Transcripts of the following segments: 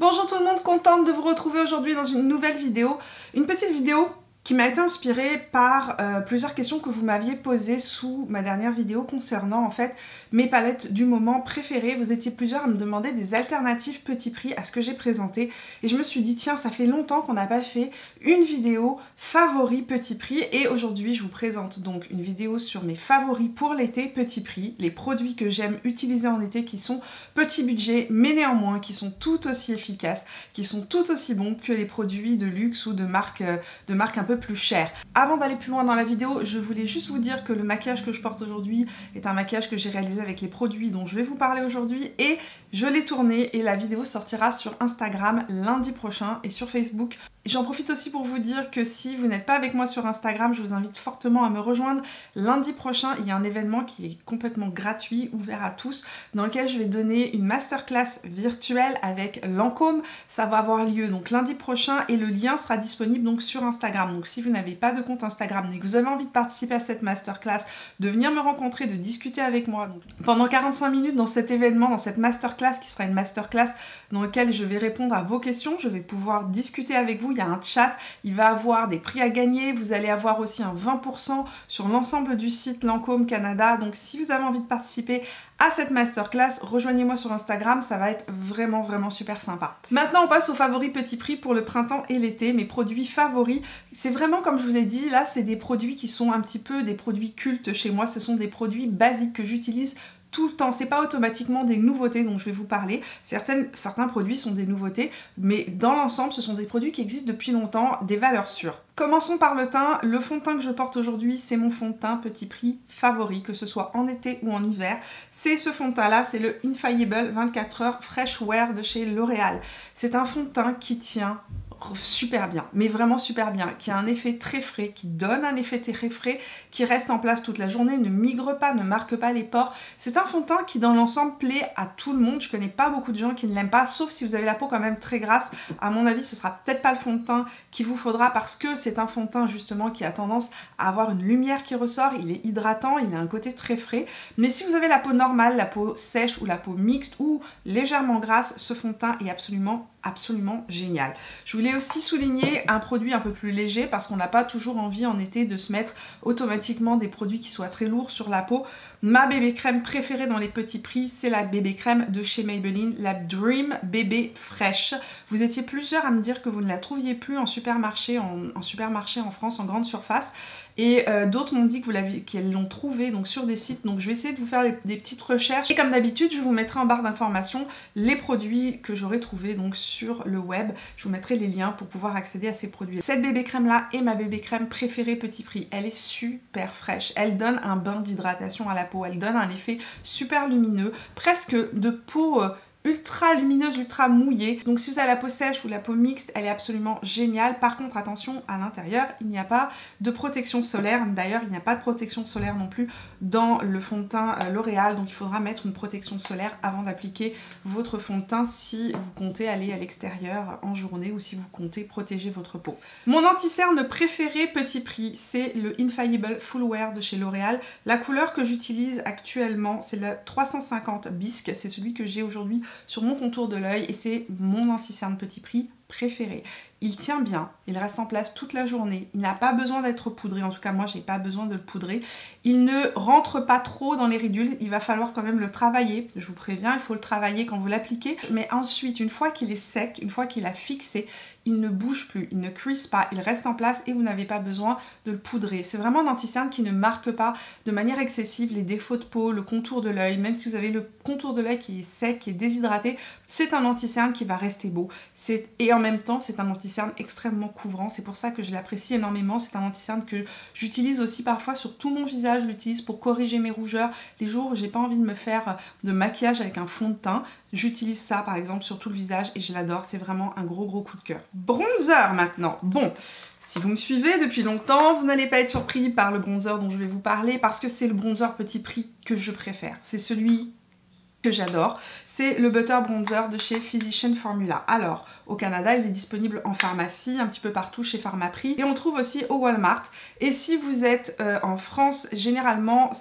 Bonjour tout le monde, contente de vous retrouver aujourd'hui dans une nouvelle vidéo. Une petite vidéo qui m'a été inspirée par plusieurs questions que vous m'aviez posées sous ma dernière vidéo concernant en fait mes palettes du moment préférées. Vous étiez plusieurs à me demander des alternatives petit prix à ce que j'ai présenté et je me suis dit tiens, ça fait longtemps qu'on n'a pas fait une vidéo favoris petit prix et aujourd'hui je vous présente donc une vidéo sur mes favoris pour l'été petit prix, les produits que j'aime utiliser en été qui sont petit budget mais néanmoins qui sont tout aussi efficaces, qui sont tout aussi bons que les produits de luxe ou de marques un peu plus chères. Avant d'aller plus loin dans la vidéo, je voulais juste vous dire que le maquillage que je porte aujourd'hui est un maquillage que j'ai réalisé avec les produits dont je vais vous parler aujourd'hui et je l'ai tourné et la vidéo sortira sur Instagram lundi prochain et sur Facebook. J'en profite aussi pour vous dire que si vous n'êtes pas avec moi sur Instagram, je vous invite fortement à me rejoindre. Lundi prochain, il y a un événement qui est complètement gratuit, ouvert à tous, dans lequel je vais donner une masterclass virtuelle avec Lancôme. Ça va avoir lieu donc lundi prochain et le lien sera disponible donc sur Instagram. Donc si vous n'avez pas de compte Instagram mais que vous avez envie de participer à cette masterclass, de venir me rencontrer, de discuter avec moi donc, pendant 45 minutes dans cet événement, dans cette masterclass qui sera une masterclass dans laquelle je vais répondre à vos questions, je vais pouvoir discuter avec vous. Il y a un chat, il va avoir des prix à gagner, vous allez avoir aussi un 20% sur l'ensemble du site Lancôme Canada. Donc si vous avez envie de participer à cette masterclass, rejoignez-moi sur Instagram, ça va être vraiment super sympa. Maintenant on passe aux favoris petit prix pour le printemps et l'été. Mes produits favoris, c'est vraiment comme je vous l'ai dit, là c'est des produits qui sont un petit peu des produits cultes chez moi, ce sont des produits basiques que j'utilise tout le temps. C'est pas automatiquement des nouveautés dont je vais vous parler. Certains produits sont des nouveautés, mais dans l'ensemble, ce sont des produits qui existent depuis longtemps, des valeurs sûres. Commençons par le teint. Le fond de teint que je porte aujourd'hui, c'est mon fond de teint petit prix favori, que ce soit en été ou en hiver. C'est ce fond de teint là, c'est le Infallible 24 heures Fresh Wear de chez L'Oréal. C'est un fond de teint qui tient super bien, mais vraiment super bien, qui a un effet très frais, qui donne un effet très frais, qui reste en place toute la journée, ne migre pas, ne marque pas les pores. C'est un fond de teint qui dans l'ensemble plaît à tout le monde. Je connais pas beaucoup de gens qui ne l'aiment pas, sauf si vous avez la peau quand même très grasse. À mon avis, ce sera peut-être pas le fond de teint qu'il vous faudra parce que c'est un fond de teint justement qui a tendance à avoir une lumière qui ressort, il est hydratant, il a un côté très frais. Mais si vous avez la peau normale, la peau sèche ou la peau mixte ou légèrement grasse, ce fond de teint est absolument génial. Je voulais aussi souligner un produit un peu plus léger parce qu'on n'a pas toujours envie en été de se mettre automatiquement des produits qui soient très lourds sur la peau. Ma bébé crème préférée dans les petits prix, c'est la bébé crème de chez Maybelline, la Dream Bébé Fresh. Vous étiez plusieurs à me dire que vous ne la trouviez plus en supermarché, en France, en grande surface. Et d'autres m'ont dit qu'elles l'ont trouvée donc sur des sites. Donc je vais essayer de vous faire des petites recherches. Et comme d'habitude, je vous mettrai en barre d'informations les produits que j'aurai trouvés donc sur le web. Je vous mettrai les liens pour pouvoir accéder à ces produits. Cette bébé crème là est ma bébé crème préférée petit prix. Elle est super fraîche. Elle donne un bain d'hydratation à la peau. Elle donne un effet super lumineux, presque de peau ultra lumineuse, ultra mouillée. Donc si vous avez la peau sèche ou la peau mixte, elle est absolument géniale. Par contre, attention, à l'intérieur, il n'y a pas de protection solaire. D'ailleurs, il n'y a pas de protection solaire non plus dans le fond de teint L'Oréal. Donc il faudra mettre une protection solaire avant d'appliquer votre fond de teint si vous comptez aller à l'extérieur en journée ou si vous comptez protéger votre peau. Mon anti-cerne préféré petit prix, c'est le Infallible Full Wear de chez L'Oréal. La couleur que j'utilise actuellement, c'est la 350 Bisque. C'est celui que j'ai aujourd'hui sur mon contour de l'œil et c'est mon anti-cerne petit prix préféré. Il tient bien, il reste en place toute la journée, il n'a pas besoin d'être poudré, en tout cas moi j'ai pas besoin de le poudrer. Il ne rentre pas trop dans les ridules, il va falloir quand même le travailler, je vous préviens, il faut le travailler quand vous l'appliquez. Mais ensuite, une fois qu'il est sec, une fois qu'il a fixé, il ne bouge plus, il ne cuise pas, il reste en place et vous n'avez pas besoin de le poudrer. C'est vraiment un anti-cerne qui ne marque pas de manière excessive les défauts de peau, le contour de l'œil. Même si vous avez le contour de l'œil qui est sec, qui est déshydraté, c'est un anti-cerne qui va rester beau. Et en même temps, c'est un anti-cerne extrêmement couvrant. C'est pour ça que je l'apprécie énormément. C'est un anti-cerne que j'utilise aussi parfois sur tout mon visage. Je l'utilise pour corriger mes rougeurs. Les jours où j'ai pas envie de me faire de maquillage avec un fond de teint, j'utilise ça par exemple sur tout le visage et je l'adore. C'est vraiment un gros coup de cœur. Bronzer maintenant. Bon, si vous me suivez depuis longtemps, vous n'allez pas être surpris par le bronzer dont je vais vous parler parce que c'est le bronzer petit prix que je préfère. C'est celui que j'adore, c'est le Butter Bronzer de chez Physicians Formula. Alors, au Canada, il est disponible en pharmacie, un petit peu partout chez Pharmaprix, et on le trouve aussi au Walmart. Et si vous êtes en France, généralement,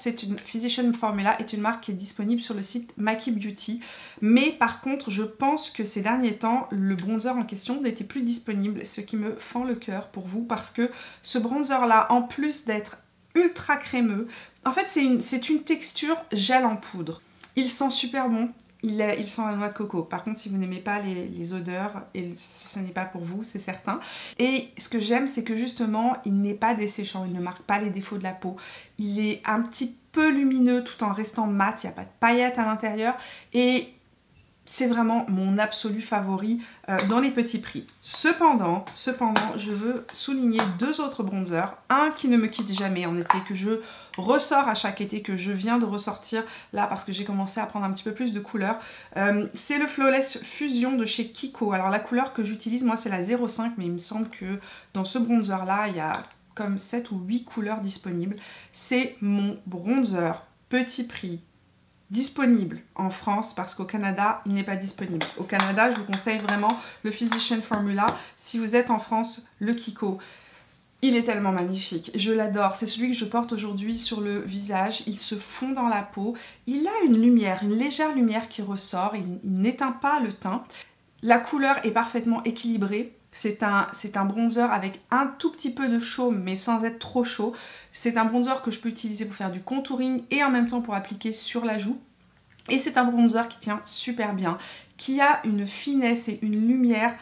Physicians Formula est une marque qui est disponible sur le site Maki Beauty. Mais par contre, je pense que ces derniers temps, le bronzer en question n'était plus disponible, ce qui me fend le cœur pour vous, parce que ce bronzer-là, en plus d'être ultra crémeux, en fait, c'est une texture gel en poudre. Il sent super bon, il sent la noix de coco. Par contre, si vous n'aimez pas les odeurs, et ce n'est pas pour vous, c'est certain. Et ce que j'aime, c'est que justement, il n'est pas desséchant, il ne marque pas les défauts de la peau. Il est un petit peu lumineux tout en restant mat, il n'y a pas de paillettes à l'intérieur. Et c'est vraiment mon absolu favori dans les petits prix. Cependant, je veux souligner deux autres bronzers. Un qui ne me quitte jamais en été, que je ressors à chaque été, que je viens de ressortir là parce que j'ai commencé à prendre un petit peu plus de couleurs. C'est le Flawless Fusion de chez Kiko. Alors la couleur que j'utilise, moi, c'est la 05, mais il me semble que dans ce bronzer-là, il y a comme 7 ou 8 couleurs disponibles. C'est mon bronzer petit prix disponible en France parce qu'au Canada, il n'est pas disponible. Au Canada, je vous conseille vraiment le Physicians Formula. Si vous êtes en France, le Kiko. Il est tellement magnifique, je l'adore. C'est celui que je porte aujourd'hui sur le visage. Il se fond dans la peau. Il a une lumière, une légère lumière qui ressort. Il n'éteint pas le teint. La couleur est parfaitement équilibrée. C'est un bronzer avec un tout petit peu de chaud mais sans être trop chaud. C'est un bronzer que je peux utiliser pour faire du contouring et en même temps pour appliquer sur la joue. Et c'est un bronzer qui tient super bien, qui a une finesse et une lumière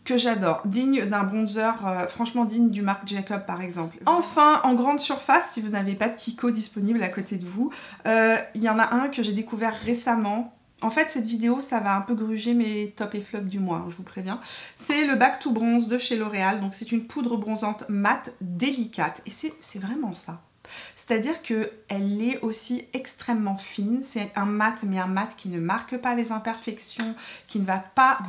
que j'adore, digne d'un bronzer, franchement digne du Marc Jacob par exemple. Enfin, en grande surface, si vous n'avez pas de Kiko disponible à côté de vous, il y en a un que j'ai découvert récemment. En fait, cette vidéo, ça va un peu gruger mes top et flop du mois, hein, je vous préviens. C'est le Back to Bronze de chez L'Oréal. Donc, c'est une poudre bronzante mate délicate. Et c'est vraiment ça. C'est-à-dire qu'elle est aussi extrêmement fine. C'est un mat, mais un mat qui ne marque pas les imperfections, qui ne va pas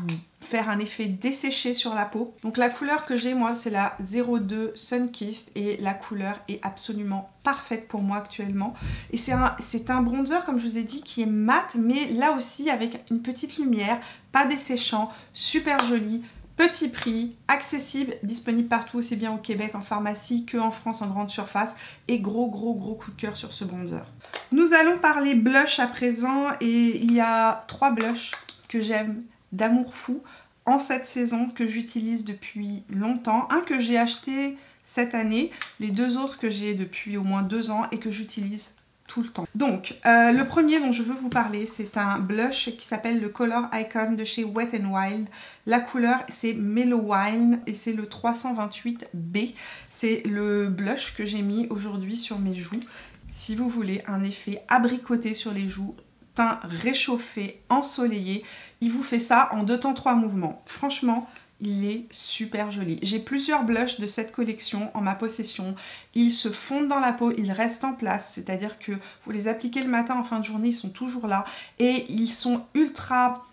faire un effet desséché sur la peau. Donc la couleur que j'ai, moi, c'est la 02 Sunkissed et la couleur est absolument parfaite pour moi actuellement. Et c'est un bronzer, comme je vous ai dit, qui est mat, mais là aussi avec une petite lumière, pas desséchant, super joli. Petit prix, accessible, disponible partout, aussi bien au Québec en pharmacie qu'en France en grande surface. Et gros coup de cœur sur ce bronzer. Nous allons parler blush à présent et il y a 3 blushs que j'aime d'amour fou en cette saison, que j'utilise depuis longtemps. Un que j'ai acheté cette année, les 2 autres que j'ai depuis au moins 2 ans et que j'utilise tout le temps. Donc, le premier dont je veux vous parler, c'est un blush qui s'appelle le Color Icon de chez Wet n Wild. La couleur, c'est Mellow Wine et c'est le 328B. C'est le blush que j'ai mis aujourd'hui sur mes joues. Si vous voulez un effet abricoté sur les joues, teint réchauffé, ensoleillé, il vous fait ça en 2 temps 3 mouvements. Franchement, il est super joli. J'ai plusieurs blushs de cette collection en ma possession. Ils se fondent dans la peau, ils restent en place. C'est-à-dire que vous les appliquez le matin en fin de journée, ils sont toujours là. Et ils sont ultra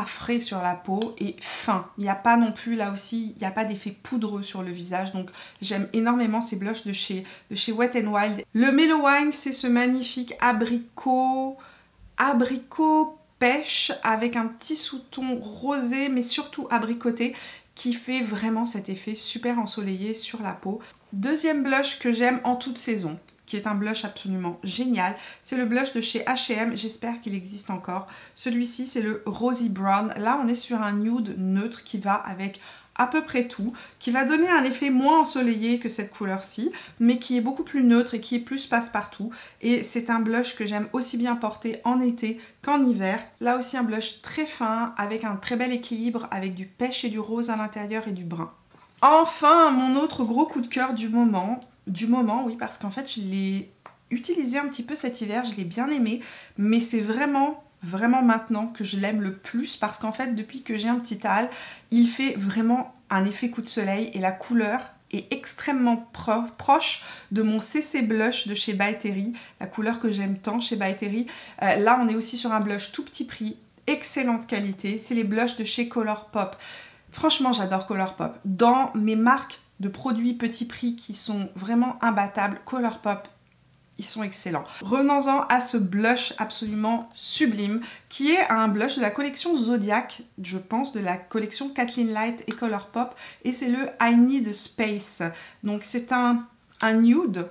frais sur la peau et fins. Il n'y a pas non plus, là aussi, il n'y a pas d'effet poudreux sur le visage. Donc j'aime énormément ces blushs de chez Wet n Wild. Le Mellow Wine, c'est ce magnifique abricot pêche avec un petit sous-ton rosé mais surtout abricoté qui fait vraiment cet effet super ensoleillé sur la peau. Deuxième blush que j'aime en toute saison, qui est un blush absolument génial, c'est le blush de chez H&M, j'espère qu'il existe encore. Celui-ci c'est le Rosy Brown. Là on est sur un nude neutre qui va avec à peu près tout, qui va donner un effet moins ensoleillé que cette couleur-ci, mais qui est beaucoup plus neutre et qui est plus passe-partout. Et c'est un blush que j'aime aussi bien porter en été qu'en hiver. Là aussi un blush très fin, avec un très bel équilibre, avec du pêche et du rose à l'intérieur et du brun. Enfin, mon autre gros coup de cœur du moment, oui, parce qu'en fait je l'ai utilisé un petit peu cet hiver, je l'ai bien aimé, mais c'est vraiment maintenant que je l'aime le plus parce qu'en fait depuis que j'ai un petit aile, il fait vraiment un effet coup de soleil et la couleur est extrêmement proche de mon CC Blush de chez By Terry, la couleur que j'aime tant chez By Terry. Là on est aussi sur un blush tout petit prix, excellente qualité, c'est les blushs de chez Colourpop. Franchement j'adore Colourpop. Dans mes marques de produits petit prix qui sont vraiment imbattables, Colourpop ils sont excellents. Revenons-en à ce blush absolument sublime, qui est un blush de la collection Zodiac, je pense, de la collection Kathleen Light et Colourpop, et c'est le I Need Space. Donc c'est un nude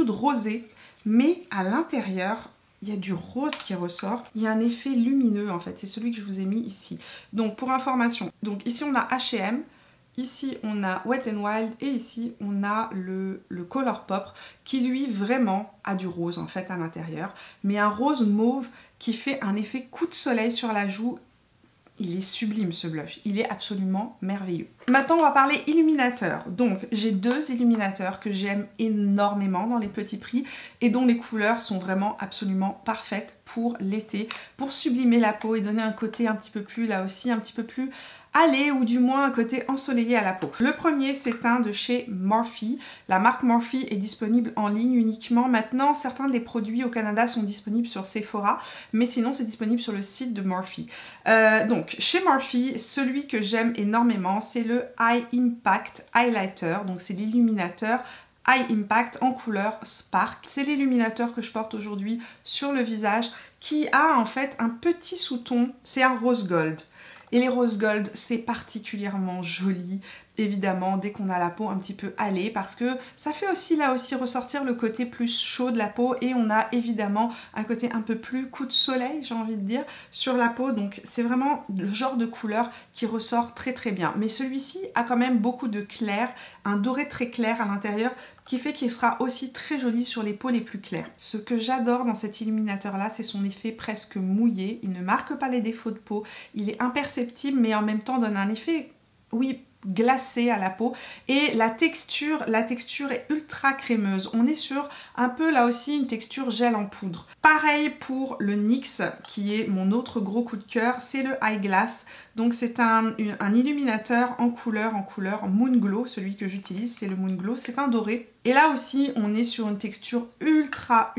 rosé, mais à l'intérieur, il y a du rose qui ressort. Il y a un effet lumineux en fait, c'est celui que je vous ai mis ici. Donc pour information, donc ici on a H&M, ici on a Wet n Wild et ici on a le Colourpop qui lui vraiment a du rose en fait à l'intérieur, mais un rose mauve qui fait un effet coup de soleil sur la joue. Il est sublime ce blush, il est absolument merveilleux. Maintenant on va parler illuminateur. Donc j'ai deux illuminateurs que j'aime énormément dans les petits prix et dont les couleurs sont vraiment absolument parfaites pour l'été, pour sublimer la peau et donner un côté un petit peu plus, là aussi, un petit peu plus allé ou du moins un côté ensoleillé à la peau. Le premier c'est un de chez Morphe. La marque Morphe est disponible en ligne uniquement. Maintenant certains des produits au Canada sont disponibles sur Sephora, mais sinon c'est disponible sur le site de Morphe. Donc chez Morphe, celui que j'aime énormément c'est le Eye Impact Highlighter. Donc c'est l'illuminateur Eye Impact en couleur Spark. C'est l'illuminateur que je porte aujourd'hui sur le visage qui a en fait un petit sous-ton, c'est un rose gold. Et les rose gold, c'est particulièrement joli, évidemment, dès qu'on a la peau un petit peu hâlée, parce que ça fait aussi, là aussi, ressortir le côté plus chaud de la peau, et on a évidemment un côté un peu plus coup de soleil, j'ai envie de dire, sur la peau. Donc c'est vraiment le genre de couleur qui ressort très très bien. Mais celui-ci a quand même beaucoup de clair, un doré très clair à l'intérieur, qui fait qu'il sera aussi très joli sur les peaux les plus claires. Ce que j'adore dans cet illuminateur là, c'est son effet presque mouillé. Il ne marque pas les défauts de peau, il est imperceptible mais en même temps donne un effet, oui, glacé à la peau, et la texture est ultra crémeuse. On est sur un peu là aussi une texture gel en poudre. Pareil pour le NYX qui est mon autre gros coup de cœur, c'est le Eyeglass. Donc c'est un illuminateur en couleur Moon Glow, celui que j'utilise c'est le Moon Glow, c'est un doré. Et là aussi on est sur une texture ultra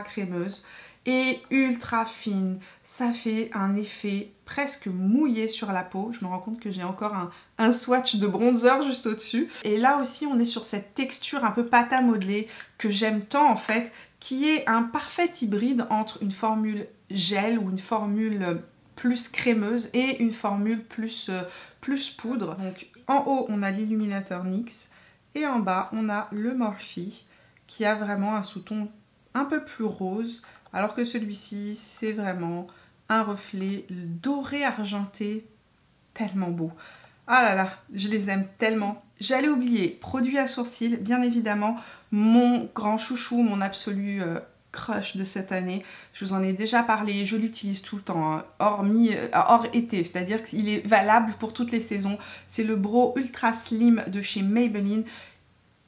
crémeuse et ultra fine. Ça fait un effet presque mouillé sur la peau. Je me rends compte que j'ai encore un swatch de bronzer juste au-dessus. Et là aussi, on est sur cette texture un peu pâte à modeler que j'aime tant en fait, qui est un parfait hybride entre une formule gel ou une formule plus crémeuse et une formule plus poudre. Donc en haut, on a l'illuminateur NYX et en bas, on a le Morphe qui a vraiment un sous-ton un peu plus rose, alors que celui-ci, c'est vraiment un reflet doré argenté, tellement beau. Ah là là, je les aime tellement. J'allais oublier, produit à sourcils, bien évidemment, mon grand chouchou, mon absolu crush de cette année. Je vous en ai déjà parlé, je l'utilise tout le temps, hein, hors été, c'est-à-dire qu'il est valable pour toutes les saisons. C'est le Brow Ultra Slim de chez Maybelline.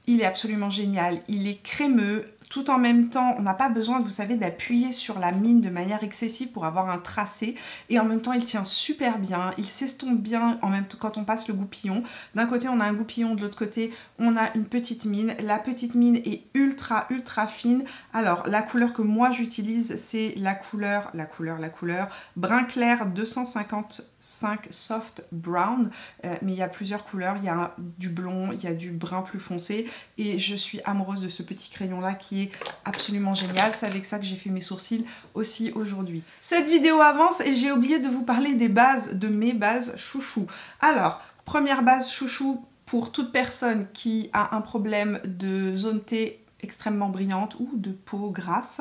Il est absolument génial, il est crémeux, tout en même temps, on n'a pas besoin, vous savez, d'appuyer sur la mine de manière excessive pour avoir un tracé. Et en même temps, il tient super bien, il s'estompe bien en même temps quand on passe le goupillon. D'un côté, on a un goupillon, de l'autre côté, on a une petite mine. La petite mine est ultra fine. Alors, la couleur que moi j'utilise, c'est la couleur brun clair 255 Soft Brown. Mais il y a plusieurs couleurs, il y a du blond, il y a du brun plus foncé. Et je suis amoureuse de ce petit crayon-là qui est absolument génial. C'est avec ça que j'ai fait mes sourcils aussi aujourd'hui. Cette vidéo avance et j'ai oublié de vous parler des bases, de mes bases chouchou. Alors, première base chouchou pour toute personne qui a un problème de zone T extrêmement brillante ou de peau grasse.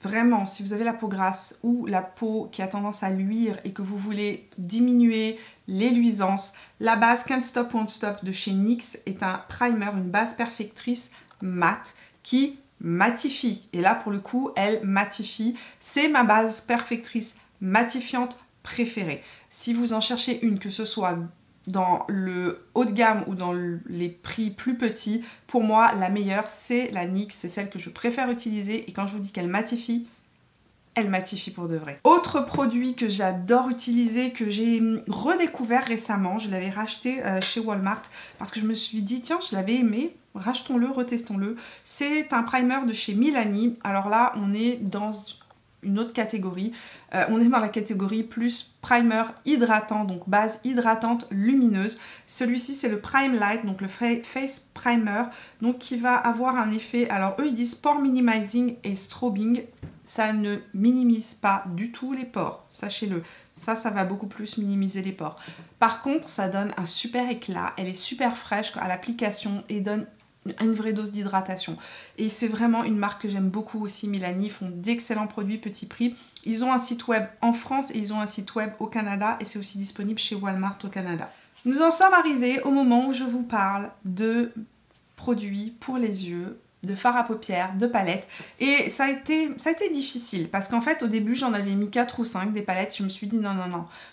Vraiment, si vous avez la peau grasse ou la peau qui a tendance à luire et que vous voulez diminuer les luisances, la base Can't Stop Won't Stop de chez NYX est un primer, une base perfectrice mat qui matifie. Et là, pour le coup, elle matifie. C'est ma base perfectrice matifiante préférée. Si vous en cherchez une, que ce soit dans le haut de gamme ou dans les prix plus petits, pour moi, la meilleure, c'est la NYX. C'est celle que je préfère utiliser. Et quand je vous dis qu'elle matifie, elle matifie pour de vrai. Autre produit que j'adore utiliser, que j'ai redécouvert récemment, je l'avais racheté chez Walmart parce que je me suis dit, tiens, je l'avais aimé, rachetons-le, retestons-le. C'est un primer de chez Milani. Alors là, on est dans une autre catégorie. On est dans la catégorie plus primer hydratant, donc base hydratante lumineuse. Celui-ci c'est le Prime Light, donc le Face Primer, donc qui va avoir un effet, alors eux ils disent pore minimizing et strobing. Ça ne minimise pas du tout les pores, sachez-le. Ça va beaucoup plus minimiser les pores. Par contre, ça donne un super éclat. Elle est super fraîche à l'application et donne une vraie dose d'hydratation. Et c'est vraiment une marque que j'aime beaucoup aussi, Milani. Ils font d'excellents produits petit prix. Ils ont un site web en France et ils ont un site web au Canada. Et c'est aussi disponible chez Walmart au Canada. Nous en sommes arrivés au moment où je vous parle de produits pour les yeux, de fard à paupières, de palettes, et ça a été difficile parce qu'en fait au début j'en avais mis 4 ou 5 des palettes. Je me suis dit non,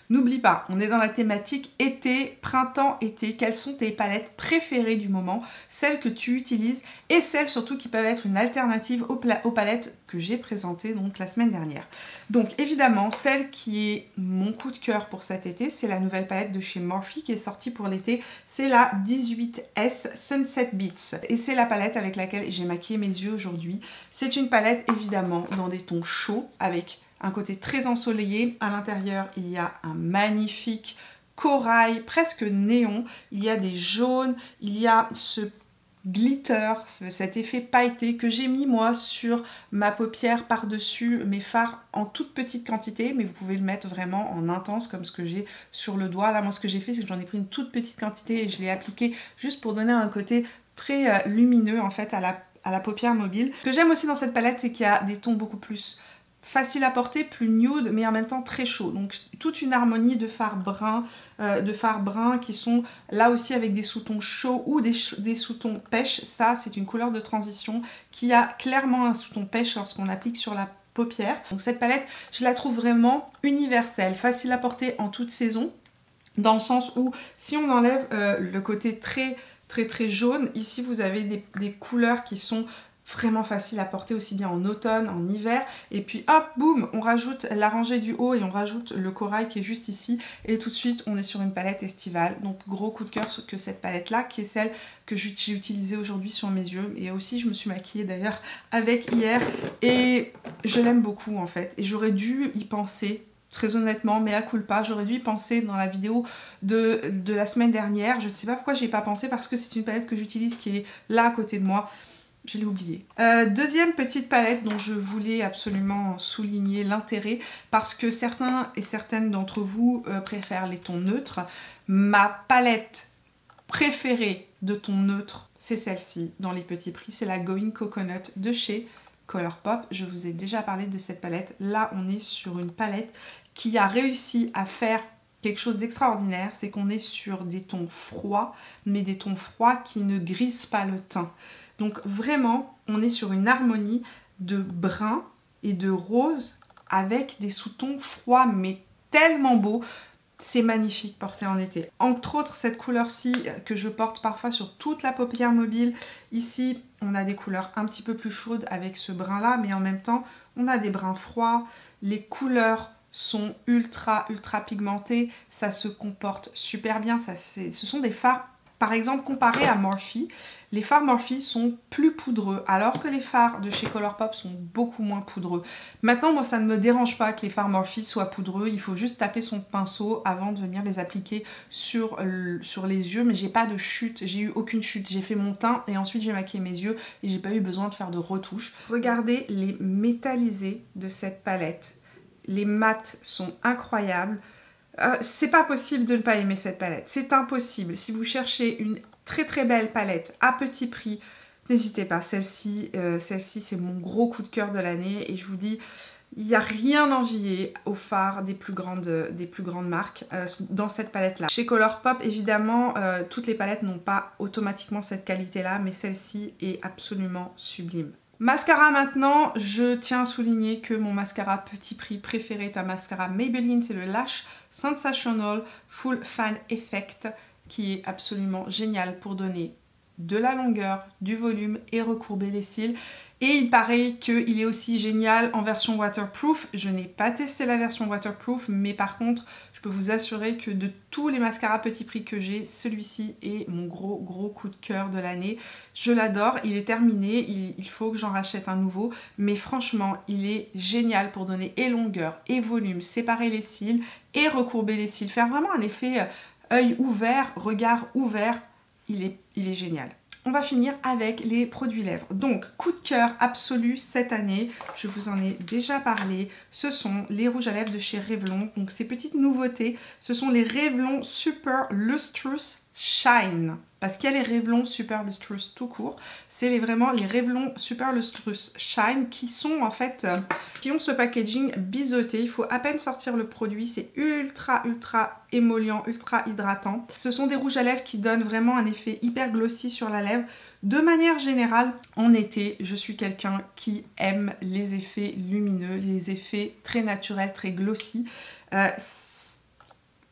n'oublie pas, on est dans la thématique été, printemps, été. Quelles sont tes palettes préférées du moment, celles que tu utilises et celles surtout qui peuvent être une alternative aux palettes que j'ai présentées donc la semaine dernière. Donc évidemment celle qui est mon coup de cœur pour cet été, c'est la nouvelle palette de chez Morphe qui est sortie pour l'été, c'est la 18S Sunset Beats et c'est la palette avec laquelle j'ai maquillé mes yeux aujourd'hui. C'est une palette évidemment dans des tons chauds avec un côté très ensoleillé. À l'intérieur il y a un magnifique corail presque néon, il y a des jaunes, il y a ce glitter, cet effet pailleté que j'ai mis moi sur ma paupière par-dessus mes fards en toute petite quantité, mais vous pouvez le mettre vraiment en intense comme ce que j'ai sur le doigt. Là moi ce que j'ai fait c'est que j'en ai pris une toute petite quantité et je l'ai appliqué juste pour donner un côté très lumineux en fait à la paupière mobile. Ce que j'aime aussi dans cette palette c'est qu'il y a des tons beaucoup plus facile à porter, plus nude, mais en même temps très chaud. Donc toute une harmonie de fards bruns qui sont là aussi avec des sous-tons chauds ou des sous-tons pêche. Ça, c'est une couleur de transition qui a clairement un sous-ton pêche lorsqu'on l'applique sur la paupière. Donc cette palette, je la trouve vraiment universelle, facile à porter en toute saison, dans le sens où si on enlève le côté très jaune, ici vous avez des couleurs qui sont vraiment facile à porter aussi bien en automne, en hiver, et puis hop, boum, on rajoute la rangée du haut et on rajoute le corail qui est juste ici, et tout de suite on est sur une palette estivale. Donc gros coup de cœur que cette palette là, qui est celle que j'ai utilisée aujourd'hui sur mes yeux, et aussi je me suis maquillée d'ailleurs avec hier, et je l'aime beaucoup en fait, et j'aurais dû y penser. Très honnêtement, mea culpa, j'aurais dû y penser dans la vidéo de la semaine dernière. Je ne sais pas pourquoi j'ai pas pensé, parce que c'est une palette que j'utilise qui est là à côté de moi. Je l'ai oublié. Deuxième petite palette dont je voulais absolument souligner l'intérêt, parce que certains et certaines d'entre vous préfèrent les tons neutres. Ma palette préférée de tons neutres, c'est celle-ci dans les petits prix. C'est la Going Coconut de chez Colourpop. Je vous ai déjà parlé de cette palette. Là, on est sur une palette qui a réussi à faire quelque chose d'extraordinaire. C'est qu'on est sur des tons froids, mais des tons froids qui ne grisent pas le teint. Donc vraiment, on est sur une harmonie de brun et de rose avec des sous-tons froids, mais tellement beaux. C'est magnifique porté en été. Entre autres, cette couleur-ci que je porte parfois sur toute la paupière mobile. Ici, on a des couleurs un petit peu plus chaudes avec ce brun-là, mais en même temps, on a des bruns froids. Les couleurs sont ultra pigmentées. Ça se comporte super bien. Ce sont des fards. Par exemple, comparé à Morphe, les fards Morphe sont plus poudreux, alors que les fards de chez Colourpop sont beaucoup moins poudreux. Maintenant, moi, ça ne me dérange pas que les fards Morphe soient poudreux. Il faut juste taper son pinceau avant de venir les appliquer sur les yeux. Mais j'ai pas de chute, j'ai eu aucune chute. J'ai fait mon teint et ensuite j'ai maquillé mes yeux et j'ai pas eu besoin de faire de retouches. Regardez les métallisés de cette palette. Les mats sont incroyables. C'est pas possible de ne pas aimer cette palette, c'est impossible. Si vous cherchez une très belle palette à petit prix, n'hésitez pas, celle-ci c'est mon gros coup de cœur de l'année, et je vous dis, il n'y a rien à envier aux fards des plus grandes marques dans cette palette là. Chez Colourpop évidemment, toutes les palettes n'ont pas automatiquement cette qualité là, mais celle-ci est absolument sublime. Mascara maintenant, je tiens à souligner que mon mascara petit prix préféré est un mascara Maybelline, c'est le Lash Sensational Full Fan Effect, qui est absolument génial pour donner de la longueur, du volume et recourber les cils. Et il paraît qu'il est aussi génial en version waterproof. Je n'ai pas testé la version waterproof, mais par contre, Je peux vous assurer que de tous les mascaras petit prix que j'ai, celui-ci est mon gros coup de cœur de l'année. Je l'adore, il est terminé, il faut que j'en rachète un nouveau, mais franchement, il est génial pour donner et longueur et volume, séparer les cils et recourber les cils, faire vraiment un effet œil ouvert, regard ouvert, il est génial. On va finir avec les produits lèvres. Donc, coup de cœur absolu cette année, je vous en ai déjà parlé, ce sont les rouges à lèvres de chez Revlon. Donc, ces petites nouveautés, ce sont les Revlon Super Lustrous Shine. Parce qu'il y a les Revlon Super Lustrous tout court, c'est vraiment les Revlon Super Lustrous Shine qui sont en fait, qui ont ce packaging biseauté. Il faut à peine sortir le produit, c'est ultra émollient, ultra hydratant. Ce sont des rouges à lèvres qui donnent vraiment un effet hyper glossy sur la lèvre. De manière générale, en été, je suis quelqu'un qui aime les effets lumineux, les effets très naturels, très glossy.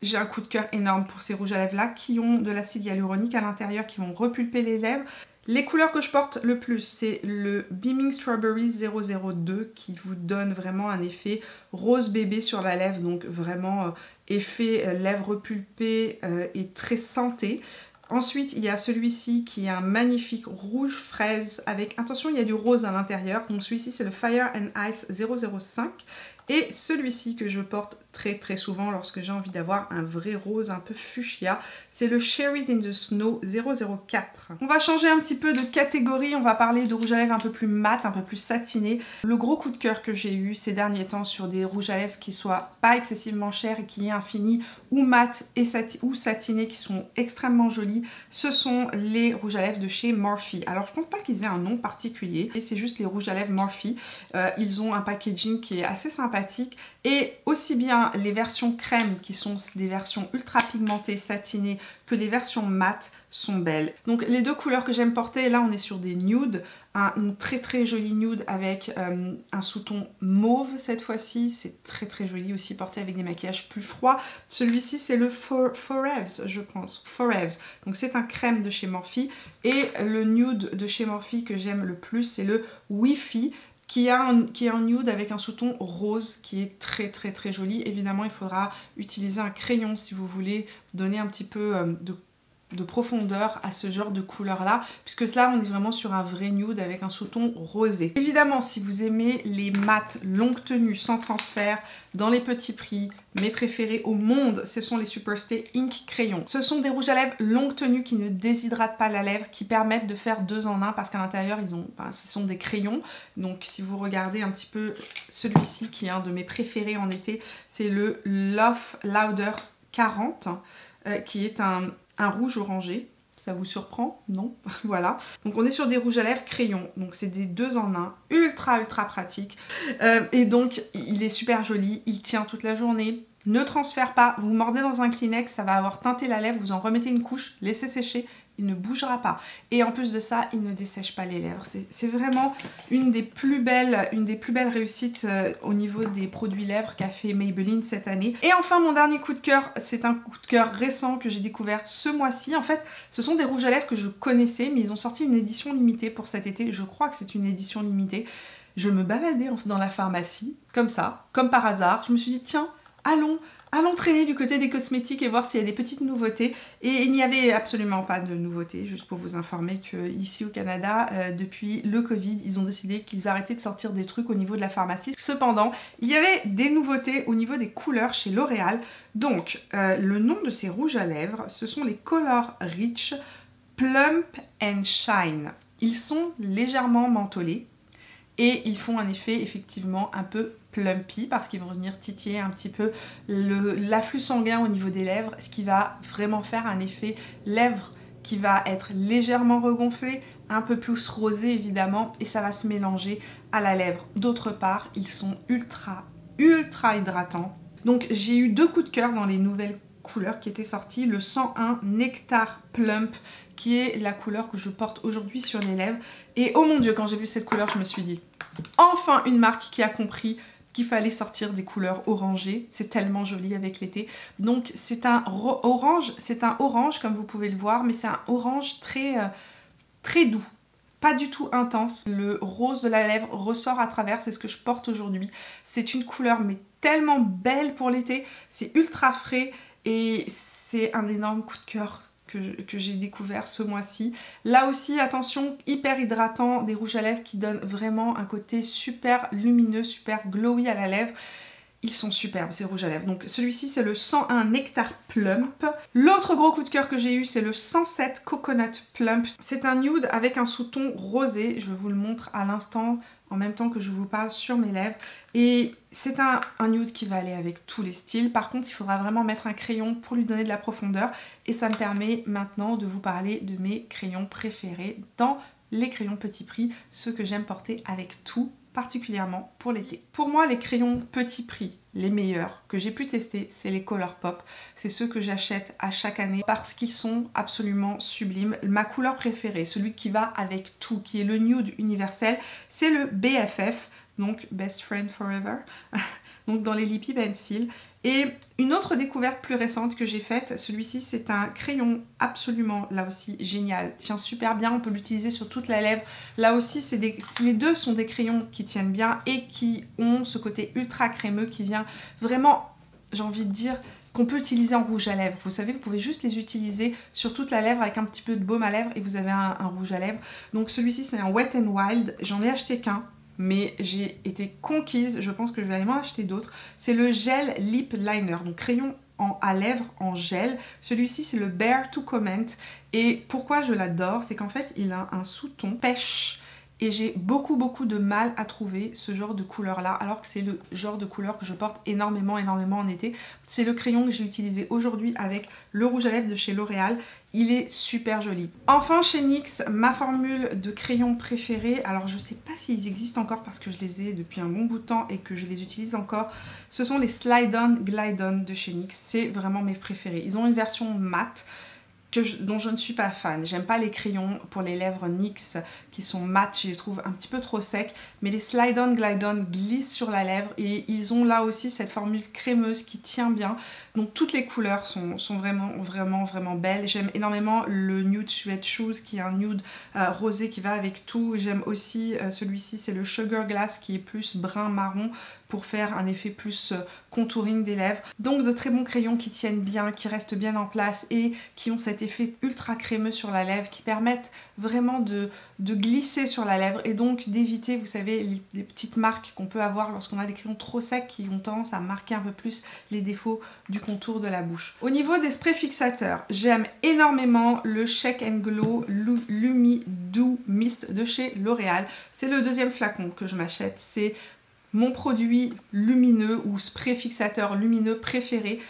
J'ai un coup de cœur énorme pour ces rouges à lèvres là qui ont de l'acide hyaluronique à l'intérieur, qui vont repulper les lèvres. Les couleurs que je porte le plus, c'est le Beaming Strawberries 002 qui vous donne vraiment un effet rose bébé sur la lèvre, donc vraiment effet lèvres repulpées et très santé. Ensuite, il y a celui-ci qui est un magnifique rouge fraise avec, attention, il y a du rose à l'intérieur. Donc celui-ci, c'est le Fire and Ice 005. Et celui-ci que je porte très souvent lorsque j'ai envie d'avoir un vrai rose un peu fuchsia, c'est le Cherries in the Snow 004. On va changer un petit peu de catégorie, on va parler de rouge à lèvres un peu plus mat, un peu plus satiné. Le gros coup de cœur que j'ai eu ces derniers temps sur des rouges à lèvres qui soient pas excessivement chers et qui aient un fini ou mat ou satiné, qui sont extrêmement jolis, ce sont les rouges à lèvres de chez Morphe. Alors je pense pas qu'ils aient un nom particulier, et c'est juste les rouges à lèvres Morphe. Ils ont un packaging qui est assez sympathique, et aussi bien les versions crème qui sont des versions ultra pigmentées, satinées, que les versions mat sont belles. Donc les deux couleurs que j'aime porter, là on est sur des nudes, une très jolie nude avec un sous-ton mauve cette fois-ci, c'est très joli aussi porté avec des maquillages plus froids. Celui-ci c'est le Forevs, je pense, Forevs, donc c'est un crème de chez Morphe, et le nude de chez Morphe que j'aime le plus c'est le Wi-Fi, qui est un nude avec un sous-ton rose qui est très joli. Évidemment, il faudra utiliser un crayon si vous voulez donner un petit peu de profondeur à ce genre de couleur là, puisque là on est vraiment sur un vrai nude avec un sous-ton rosé. Évidemment, si vous aimez les mats longue tenue sans transfert dans les petits prix, mes préférés au monde, ce sont les Superstay Ink Crayons. Ce sont des rouges à lèvres longue tenue qui ne déshydratent pas la lèvre, qui permettent de faire 2 en 1 parce qu'à l'intérieur ce sont des crayons. Donc si vous regardez un petit peu celui-ci qui est un de mes préférés en été, c'est le Love Louder 40 qui est un rouge orangé. Ça vous surprend? Non. Voilà. Donc on est sur des rouges à lèvres crayons. Donc c'est des 2 en 1. Ultra pratique. Et donc il est super joli. Il tient toute la journée. Ne transfère pas. Vous mordez dans un Kleenex, ça va avoir teinté la lèvre. Vous en remettez une couche. Laissez sécher. Il ne bougera pas. Et en plus de ça, il ne dessèche pas les lèvres. C'est vraiment une des plus belles réussites au niveau des produits lèvres qu'a fait Maybelline cette année. Et enfin, mon dernier coup de cœur, c'est un coup de cœur récent que j'ai découvert ce mois-ci. En fait, ce sont des rouges à lèvres que je connaissais, mais ils ont sorti une édition limitée pour cet été. Je crois que c'est une édition limitée. Je me baladais dans la pharmacie, comme ça, comme par hasard. Je me suis dit, tiens, allons traîner du côté des cosmétiques et voir s'il y a des petites nouveautés. Et il n'y avait absolument pas de nouveautés, juste pour vous informer qu'ici au Canada, depuis le Covid, ils ont décidé qu'ils arrêtaient de sortir des trucs au niveau de la pharmacie. Cependant, il y avait des nouveautés au niveau des couleurs chez L'Oréal. Donc, le nom de ces rouges à lèvres, ce sont les Color Rich Plump and Shine. Ils sont légèrement mentholés et ils font un effet effectivement un peu plumpy parce qu'ils vont venir titiller un petit peu l'afflux sanguin au niveau des lèvres, ce qui va vraiment faire un effet lèvres qui va être légèrement regonflé, un peu plus rosé évidemment, et ça va se mélanger à la lèvre. D'autre part, ils sont ultra hydratants. Donc j'ai eu 2 coups de cœur dans les nouvelles couleurs qui étaient sorties. Le 101 Nectar Plump, qui est la couleur que je porte aujourd'hui sur les lèvres. Et oh mon dieu, quand j'ai vu cette couleur, je me suis dit, enfin une marque qui a compris qu'il fallait sortir des couleurs orangées. C'est tellement joli avec l'été. Donc c'est un orange comme vous pouvez le voir, mais c'est un orange très doux. Pas du tout intense. Le rose de la lèvre ressort à travers, c'est ce que je porte aujourd'hui. C'est une couleur mais tellement belle pour l'été, c'est ultra frais et c'est un énorme coup de cœur que j'ai découvert ce mois-ci. Là aussi, attention, hyper hydratant, des rouges à lèvres qui donnent vraiment un côté super lumineux, super glowy à la lèvre. Ils sont superbes ces rouges à lèvres. Donc celui-ci c'est le 101 Nectar Plump. L'autre gros coup de cœur que j'ai eu c'est le 107 Coconut Plump. C'est un nude avec un sous-ton rosé. Je vous le montre à l'instant en même temps que je vous parle sur mes lèvres. Et c'est un nude qui va aller avec tous les styles. Par contre il faudra vraiment mettre un crayon pour lui donner de la profondeur. Et ça me permet maintenant de vous parler de mes crayons préférés dans les crayons petit prix. Ceux que j'aime porter avec tout, particulièrement pour l'été. Pour moi, les crayons petit prix, les meilleurs que j'ai pu tester, c'est les Colourpop. C'est ceux que j'achète à chaque année parce qu'ils sont absolument sublimes. Ma couleur préférée, celui qui va avec tout, qui est le nude universel, c'est le BFF, donc Best Friend Forever. Donc dans les Lippy Pencil. Et une autre découverte plus récente que j'ai faite, celui-ci c'est un crayon absolument là aussi génial, tient super bien, on peut l'utiliser sur toute la lèvre. Là aussi les deux sont des crayons qui tiennent bien et qui ont ce côté ultra crémeux qui vient vraiment, j'ai envie de dire, qu'on peut utiliser en rouge à lèvres. Vous savez, vous pouvez juste les utiliser sur toute la lèvre avec un petit peu de baume à lèvres et vous avez un rouge à lèvres. Donc celui-ci c'est un Wet n Wild, j'en ai acheté qu'un. Mais j'ai été conquise, je pense que je vais aller m'en acheter d'autres. C'est le Gel Lip Liner, donc crayon à lèvres en gel. Celui-ci c'est le Bear to Comment. Et pourquoi je l'adore, c'est qu'en fait il a un sous-ton pêche. Et j'ai beaucoup de mal à trouver ce genre de couleur là, alors que c'est le genre de couleur que je porte énormément en été. C'est le crayon que j'ai utilisé aujourd'hui avec le rouge à lèvres de chez L'Oréal. Il est super joli. Enfin chez NYX, ma formule de crayon préférée, alors je sais pas s'ils existent encore parce que je les ai depuis un bon bout de temps et que je les utilise encore, ce sont les Slide On Glide On de chez NYX. C'est vraiment mes préférés. Ils ont une version mat dont je ne suis pas fan. J'aime pas les crayons pour les lèvres NYX qui sont mat, je les trouve un petit peu trop secs, mais les Slide On Glide On glissent sur la lèvre et ils ont là aussi cette formule crémeuse qui tient bien. Donc toutes les couleurs sont vraiment belles. J'aime énormément le Nude Sweat Shoes qui est un nude rosé qui va avec tout. J'aime aussi celui-ci, c'est le Sugar Glass qui est plus brun marron pour faire un effet plus contouring des lèvres. Donc de très bons crayons qui tiennent bien, qui restent bien en place et qui ont cet effet ultra crémeux sur la lèvre, qui permettent vraiment de glisser sur la lèvre et donc d'éviter, vous savez, les petites marques qu'on peut avoir lorsqu'on a des crayons trop secs qui ont tendance à marquer un peu plus les défauts du contour de la bouche. Au niveau des sprays fixateurs, j'aime énormément le Shake and Glow Lumi Dew Mist de chez L'Oréal. C'est le deuxième flacon que je m'achète, c'est mon produit lumineux ou spray fixateur lumineux préféré,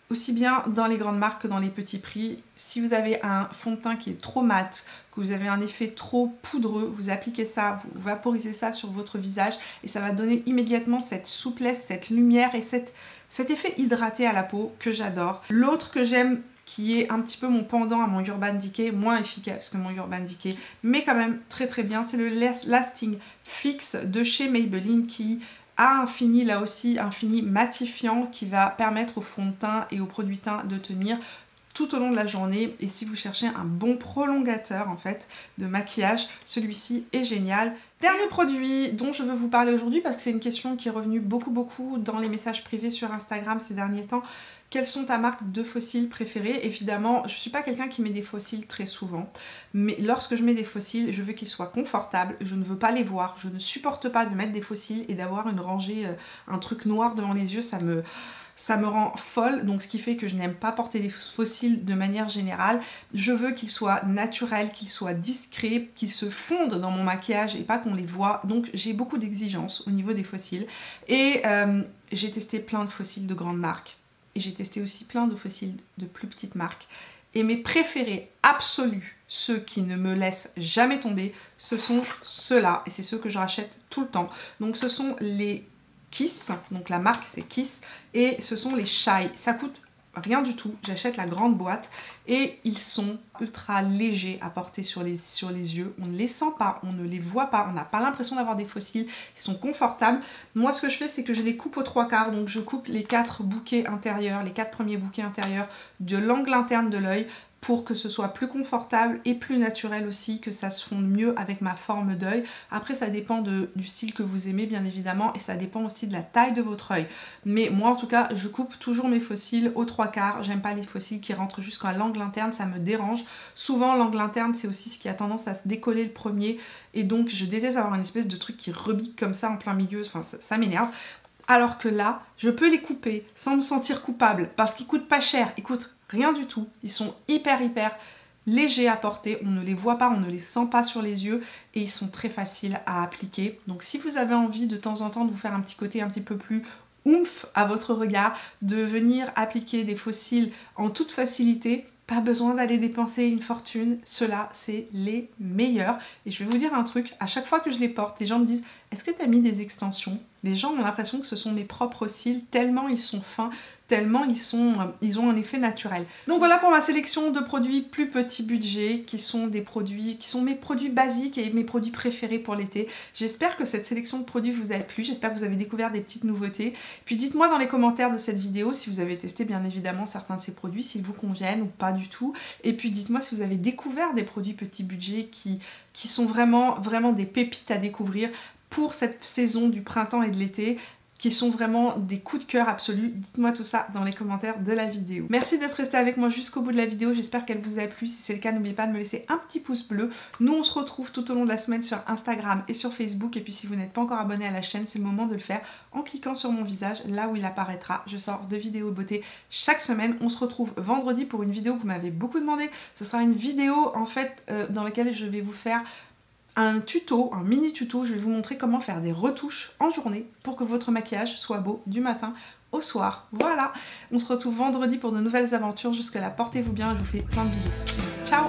aussi bien dans les grandes marques que dans les petits prix. Si vous avez un fond de teint qui est trop mat, que vous avez un effet trop poudreux, vous appliquez ça, vous vaporisez ça sur votre visage et ça va donner immédiatement cette souplesse, cette lumière et cet effet hydraté à la peau que j'adore. L'autre que j'aime, qui est un petit peu mon pendant à mon Urban Decay, moins efficace que mon Urban Decay, mais quand même très bien, c'est le Lasting Fix de chez Maybelline qui a un fini là aussi, un fini matifiant qui va permettre au fond de teint et au produit teint de tenir tout au long de la journée. Et si vous cherchez un bon prolongateur en fait de maquillage, celui-ci est génial. Dernier produit dont je veux vous parler aujourd'hui parce que c'est une question qui est revenue beaucoup dans les messages privés sur Instagram ces derniers temps. Quelles sont ta marque de faux cils préférée? Évidemment, je ne suis pas quelqu'un qui met des faux cils très souvent, mais lorsque je mets des faux cils, je veux qu'ils soient confortables, je ne veux pas les voir, je ne supporte pas de mettre des faux cils et d'avoir une rangée, un truc noir devant les yeux, ça me rend folle, donc ce qui fait que je n'aime pas porter des faux cils de manière générale. Je veux qu'ils soient naturels, qu'ils soient discrets, qu'ils se fondent dans mon maquillage et pas qu'on les voit, donc j'ai beaucoup d'exigences au niveau des faux cils. Et j'ai testé plein de faux cils de grandes marques. Et j'ai testé aussi plein de faux cils de plus petites marques. Et mes préférés absolus, ceux qui ne me laissent jamais tomber, ce sont ceux-là. Et c'est ceux que je rachète tout le temps. Donc ce sont les Kiss, donc la marque c'est Kiss. Et ce sont les Shy. Ça coûte rien du tout, j'achète la grande boîte et ils sont ultra légers à porter sur les yeux, on ne les sent pas, on ne les voit pas, on n'a pas l'impression d'avoir des faux cils, ils sont confortables. Moi ce que je fais c'est que je les coupe aux 3/4, donc je coupe les 4 bouquets intérieurs, les 4 premiers bouquets intérieurs de l'angle interne de l'œil pour que ce soit plus confortable et plus naturel aussi, que ça se fonde mieux avec ma forme d'œil. Après ça dépend du style que vous aimez bien évidemment, et ça dépend aussi de la taille de votre œil. Mais moi en tout cas je coupe toujours mes faux cils aux 3/4, j'aime pas les faux cils qui rentrent jusqu'à l'angle interne, ça me dérange. Souvent l'angle interne c'est aussi ce qui a tendance à se décoller le premier, et donc je déteste avoir une espèce de truc qui rebique comme ça en plein milieu, enfin ça m'énerve. Alors que là, je peux les couper sans me sentir coupable parce qu'ils coûtent pas cher, ils coûtent rien du tout, ils sont hyper légers à porter, on ne les voit pas, on ne les sent pas sur les yeux et ils sont très faciles à appliquer. Donc si vous avez envie de temps en temps de vous faire un petit côté un petit peu plus oomph à votre regard, de venir appliquer des faux cils en toute facilité, pas besoin d'aller dépenser une fortune, ceux-là c'est les meilleurs. Et je vais vous dire un truc, à chaque fois que je les porte, les gens me disent « Est-ce que tu as mis des extensions ?» Les gens ont l'impression que ce sont mes propres cils, tellement ils sont fins, tellement ils ont un effet naturel. Donc voilà pour ma sélection de produits plus petit budget, qui sont mes produits basiques et mes produits préférés pour l'été. J'espère que cette sélection de produits vous a plu, j'espère que vous avez découvert des petites nouveautés. Puis dites-moi dans les commentaires de cette vidéo si vous avez testé bien évidemment certains de ces produits, s'ils vous conviennent ou pas du tout. Et puis dites-moi si vous avez découvert des produits petit budget qui sont vraiment des pépites à découvrir pour cette saison du printemps et de l'été, qui sont vraiment des coups de cœur absolus. Dites-moi tout ça dans les commentaires de la vidéo. Merci d'être resté avec moi jusqu'au bout de la vidéo, j'espère qu'elle vous a plu. Si c'est le cas, n'oubliez pas de me laisser un petit pouce bleu. Nous on se retrouve tout au long de la semaine sur Instagram et sur Facebook, et puis si vous n'êtes pas encore abonné à la chaîne, c'est le moment de le faire en cliquant sur mon visage, là où il apparaîtra. Je sors 2 vidéos beauté chaque semaine. On se retrouve vendredi pour une vidéo que vous m'avez beaucoup demandé. Ce sera une vidéo en fait dans laquelle je vais vous faire un tuto, un mini tuto, je vais vous montrer comment faire des retouches en journée pour que votre maquillage soit beau du matin au soir. Voilà, on se retrouve vendredi pour de nouvelles aventures. Jusque là, portez-vous bien, je vous fais plein de bisous. Ciao!